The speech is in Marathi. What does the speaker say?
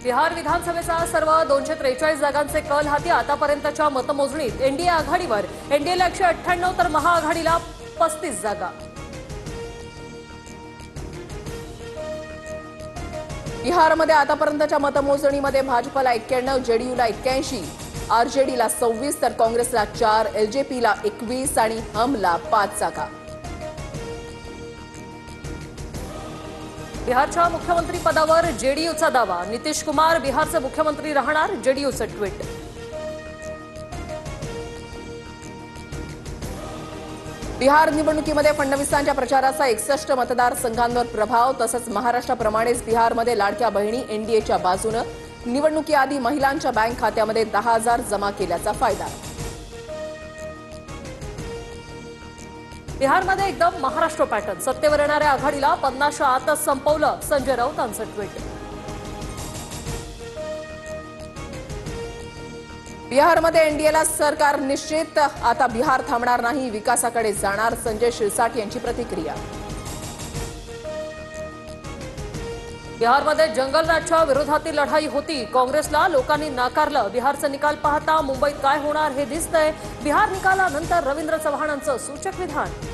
बिहार विधानसभेचा सर्व 243 जागांचे कल हाती। आतापर्यंतच्या मतमोजणीत एनडीए आघाडीवर, एनडीएला 198 तर महाआघाडीला 35 जागा। बिहारमध्ये आतापर्यंतच्या मतमोजणीमध्ये भाजपला 91, जेडीयूला 81, आरजेडीला 26 तर काँग्रेसला 4, एलजेपीला 21 आणि हमला 5 जागा। बिहारच्या मुख्यमंत्री पदावर जेडीयूचा दावा। नितीश कुमार बिहारचे मुख्यमंत्री राहणार, जेडीयूचे ट्विट। बिहार निवडणुकीमध्ये फडणवीसांच्या प्रचाराचा 61 मतदारसंघांवर प्रभाव। तसंच महाराष्ट्राप्रमाणेच बिहारमध्ये लाडक्या बहिणी एनडीएच्या बाजूने। निवडणुकीआधी महिलांच्या बँक खात्यामध्ये 10,000 जमा केल्याचा फायदा। बिहारमध्ये एकदम महाराष्ट्र पॅटर्न। सत्तेवर येणाऱ्या आघाडीला 50च्या आतच संपवलं, संजय राऊतांचं ट्विट। बिहारमध्ये एनडीएला सरकार निश्चित। आता बिहार थांबणार नाही, विकासाकडे जाणार, संजय शिरसाट यांची प्रतिक्रिया। बिहारमध्ये जंगलराजच्या विरोधातील लढाई होती, काँग्रेसला लोकांनी नाकारलं। बिहारचा निकाल पाहता मुंबईत काय होणार हे दिसतंय। बिहार निकालानंतर रवींद्र चव्हाणांचं सूचक विधान।